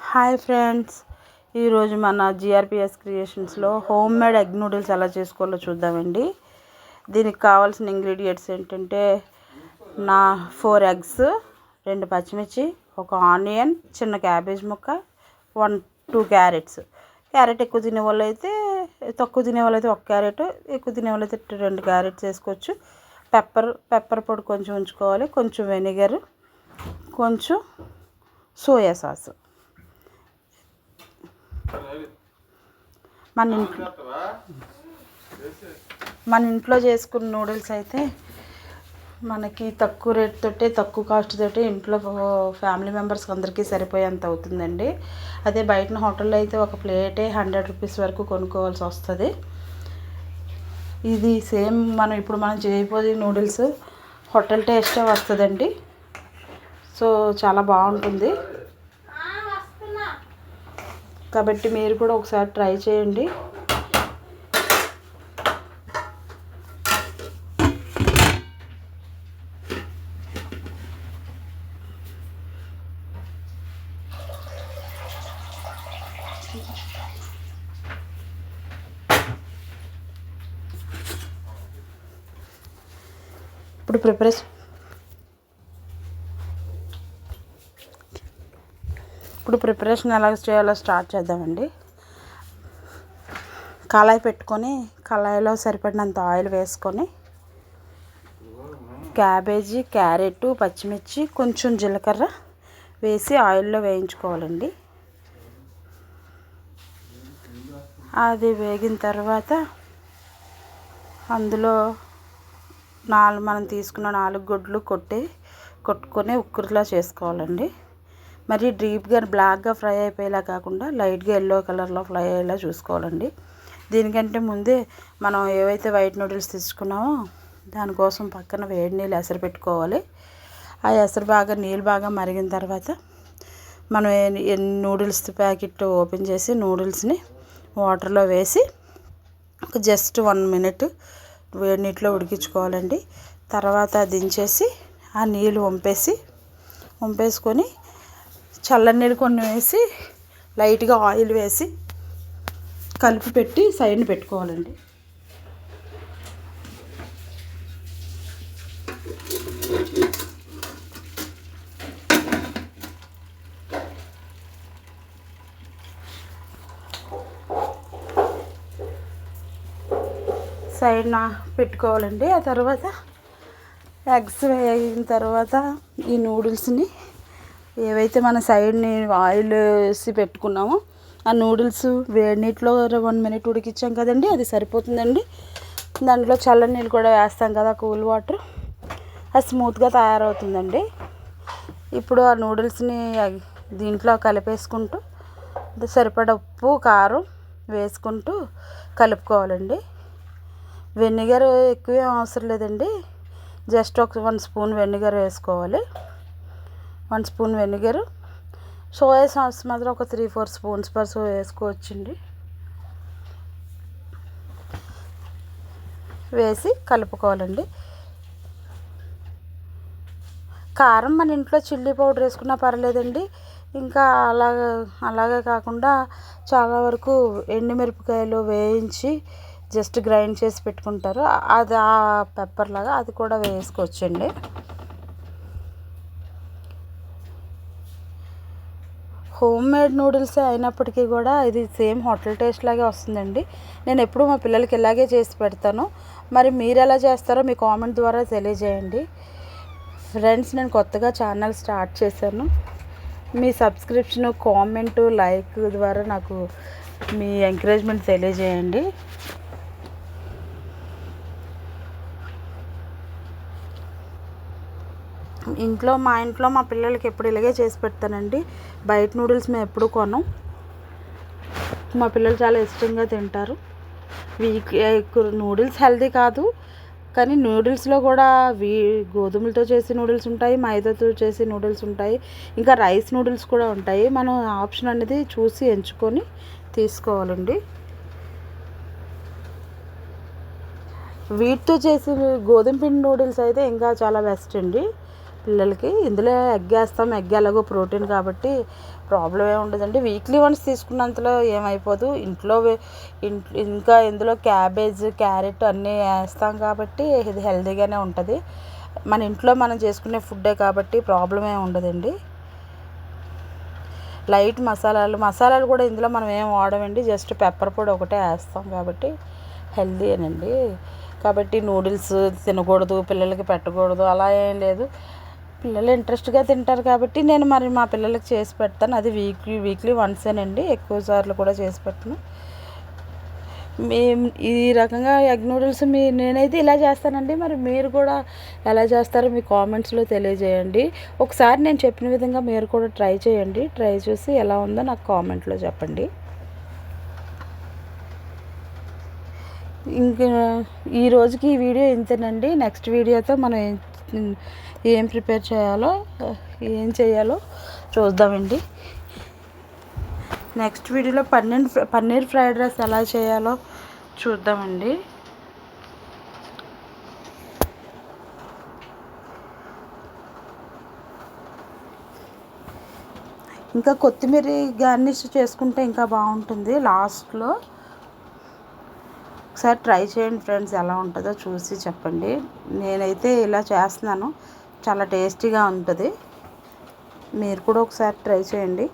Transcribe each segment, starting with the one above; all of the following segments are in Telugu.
హాయ్ ఫ్రెండ్స్, ఈరోజు మన జిఆర్పిఎస్ క్రియేషన్స్లో హోమ్ మేడ్ ఎగ్ నూడిల్స్ ఎలా చేసుకోవాలో చూద్దామండి. దీనికి కావాల్సిన ఇంగ్రీడియంట్స్ ఏంటంటే 4 ఎగ్స్, 2 పచ్చిమిర్చి, 1 ఆనియన్, చిన్న క్యాబేజ్ ముక్క, 2 క్యారెట్స్. క్యారెట్ ఎక్కువ తినేవాళ్ళు అయితే, తక్కువ తినేవాళ్ళు అయితే 1 క్యారెట్, ఎక్కువ తినేవాళ్ళు అయితే 2 క్యారెట్స్ వేసుకోవచ్చు. పెప్పర్ పొడి కొంచెం ఉంచుకోవాలి, కొంచెం వెనిగర్, కొంచెం సోయా సాస్. మన ఇంట్లో చేసుకున్న నూడిల్స్ అయితే మనకి తక్కువ రేట్ తోటి, తక్కువ కాస్ట్ తోటి ఇంట్లో ఫ్యామిలీ మెంబర్స్కి అందరికీ సరిపోయేంత అవుతుందండి. అదే బయట హోటల్లో అయితే ఒక ప్లేటే 100 రూపీస్ వరకు కొనుక్కోవాల్సి వస్తుంది. ఇది సేమ్ మనం చేయబోయే నూడిల్స్ హోటల్ టేస్టే వస్తుందండి. సో చాలా బాగుంటుంది, కాబట్టి మీరు కూడా ఒకసారి ట్రై చేయండి. ఇప్పుడు ప్రిపరేషన్ ఎలా చేయాలో స్టార్ట్ చేద్దామండి. కళాయి పెట్టుకొని, కళాయిలో సరిపడినంత ఆయిల్ వేసుకొని, క్యాబేజీ, క్యారెట్, పచ్చిమిర్చి, కొంచెం జీలకర్ర వేసి ఆయిల్లో వేయించుకోవాలండి. అది వేగిన తర్వాత అందులో మనం తీసుకున్న 4 గుడ్లు కొట్టుకొని ఉక్కురులా చేసుకోవాలండి. మరి డీప్గా బ్లాక్గా ఫ్రై అయిపోయేలా కాకుండా లైట్గా ఎల్లో కలర్లో ఫ్రై అయ్యేలా చూసుకోవాలండి. దీనికంటే ముందే మనం ఏవైతే వైట్ నూడిల్స్ తీసుకున్నామో దానికోసం పక్కన వేడి నీళ్ళు ఎసరు పెట్టుకోవాలి. ఆ ఎసరు నీళ్ళు బాగా మరిగిన తర్వాత మనం నూడిల్స్ ప్యాకెట్ ఓపెన్ చేసి నూడిల్స్ని వాటర్లో వేసి జస్ట్ 1 మినిట్ వేడి నీటిలో ఉడికించుకోవాలండి. తర్వాత దించేసి ఆ నీళ్ళు వంపేసుకొని చల్లని నీళ్ళు కొన్ని వేసి లైట్గా ఆయిల్ వేసి కలిపి పెట్టి సైడ్ని పెట్టుకోవాలండి. సైడ్న పెట్టుకోవాలండి. ఆ తర్వాత ఎగ్స్ వేగిన తర్వాత ఈ నూడిల్స్ని ఏవైతే మన సైడ్ని ఆయిల్ వేసి పెట్టుకున్నామో ఆ నూడిల్స్ వేడి నీటిలో 1 మినిట్ ఉడికించాం కదండి, అది సరిపోతుందండి. దాంట్లో చల్లని నీళ్ళు కూడా వేస్తాం కదా, కూల్ వాటర్, అది స్మూత్గా తయారవుతుందండి. ఇప్పుడు ఆ నూడిల్స్ని దీంట్లో కలిపేసుకుంటూ సరిపడ ఉప్పు, కారం వేసుకుంటూ కలుపుకోవాలండి. వెనిగర్ ఎక్కువ అవసరం లేదండి, జస్ట్ 1 స్పూన్ వెనిగర్ వేసుకోవాలి. 1 స్పూన్ వెనిగర్, సోయా సాస్ మాత్రం ఒక 3-4 స్పూన్స్ పర్సు వేసుకోవచ్చండి. వేసి కలుపుకోవాలండి. కారం మన ఇంట్లో చిల్లీ పౌడర్ వేసుకున్నా పర్లేదండి. ఇంకా అలాగే కాకుండా చాలా వరకు ఎండుమిరపకాయలు వేయించి జస్ట్ గ్రైండ్ చేసి పెట్టుకుంటారు, అది ఆ పెప్పర్ లాగా అది కూడా వేసుకోవచ్చండి. హోమ్ మేడ్ నూడిల్స్ అయినప్పటికీ కూడా ఇది సేమ్ హోటల్ టేస్ట్ లాగే వస్తుందండి. నేను ఎప్పుడూ మా పిల్లలకి ఇలాగే చేసి పెడతాను. మరి మీరు ఎలా చేస్తారో మీ కామెంట్ ద్వారా తెలియజేయండి. ఫ్రెండ్స్, నేను కొత్తగా ఛానల్ స్టార్ట్ చేశాను. మీ సబ్స్క్రిప్షన్, కామెంటు, లైక్ ద్వారా నాకు మీ ఎంకరేజ్మెంట్ తెలియజేయండి. మా ఇంట్లో మా పిల్లలకి ఎప్పుడు ఇలాగే చేసి పెడతానండి. బయట నూడిల్స్ మేము ఎప్పుడు కొనం, మా పిల్లలు చాలా ఇష్టంగా తింటారు. నూడిల్స్ హెల్తీ కాదు, కానీ నూడిల్స్లో కూడా గోధుమలతో చేసే నూడిల్స్ ఉంటాయి, మైదాతో చేసే నూడిల్స్ ఉంటాయి, ఇంకా రైస్ నూడిల్స్ కూడా ఉంటాయి. మనం ఆప్షన్ అనేది చూసి ఎంచుకొని తీసుకోవాలండి. వీటితో చేసే గోధుమ పిండి నూడిల్స్ అయితే ఇంకా చాలా బెస్ట్ అండి. పిల్లలకి. ఇందులో ఎగ్ వేస్తాం, ఎగ్ ఎలాగో ప్రోటీన్ కాబట్టి ప్రాబ్లం ఏమి ఉండదండి. వీక్లీ వన్స్ తీసుకున్నంతలో ఏమైపోదు. ఇంకా ఇందులో క్యాబేజ్, క్యారెట్ అన్నీ వేస్తాం కాబట్టి ఇది హెల్తీగానే ఉంటుంది. మన ఇంట్లో మనం చేసుకునే ఫుడ్డే కాబట్టి ప్రాబ్లం ఏమి ఉండదండి. లైట్ మసాలాలు కూడా ఇందులో మనం ఏం వాడమండి. జస్ట్ పెప్పర్ పొడి ఒకటే వేస్తాం కాబట్టి హెల్తీయేనండి. కాబట్టి నూడిల్స్ తినకూడదు, పిల్లలకి పెట్టకూడదు అలా ఏం లేదు. పిల్లలు ఇంట్రెస్ట్గా తింటారు కాబట్టి నేను మరి మా పిల్లలకి చేసి పెడతాను. అది వీక్లీ వన్సేనండి, ఎక్కువ సార్లు కూడా చేసి పెట్టను. ఈ రకంగా ఎగ్ నూడిల్స్ నేనైతే ఇలా చేస్తానండి. మరి మీరు కూడా ఎలా చేస్తారో మీ కామెంట్స్లో తెలియజేయండి. ఒకసారి నేను చెప్పిన విధంగా మీరు కూడా ట్రై చేయండి. ట్రై చేసి ఎలా ఉందో నాకు కామెంట్లో చెప్పండి. ఇంకా ఈ రోజుకి ఈ వీడియో ఇంతేనండి. నెక్స్ట్ వీడియోతో మనం ఏం ప్రిపేర్ చేయాలో ఏం చేయాలో చూద్దామండి. నెక్స్ట్ వీడియోలో పన్నీర్ ఫ్రైడ్ రైస్ ఎలా చేయాలో చూద్దామండి. ఇంకా కొత్తిమీర గార్నిష్ చేసుకుంటే ఇంకా బాగుంటుంది లాస్ట్లో. ఒకసారి ట్రై చేయండి ఫ్రెండ్స్, ఎలా ఉంటుందో చూసి చెప్పండి. నేనైతే ఇలా చేస్తున్నాను, చాలా టేస్టీగా ఉంటుంది. మీరు కూడా ఒకసారి ట్రై చేయండి.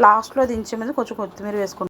లాస్ట్లో దించే ముందు కొంచెం కొత్తిమీర వేసుకుంటాను.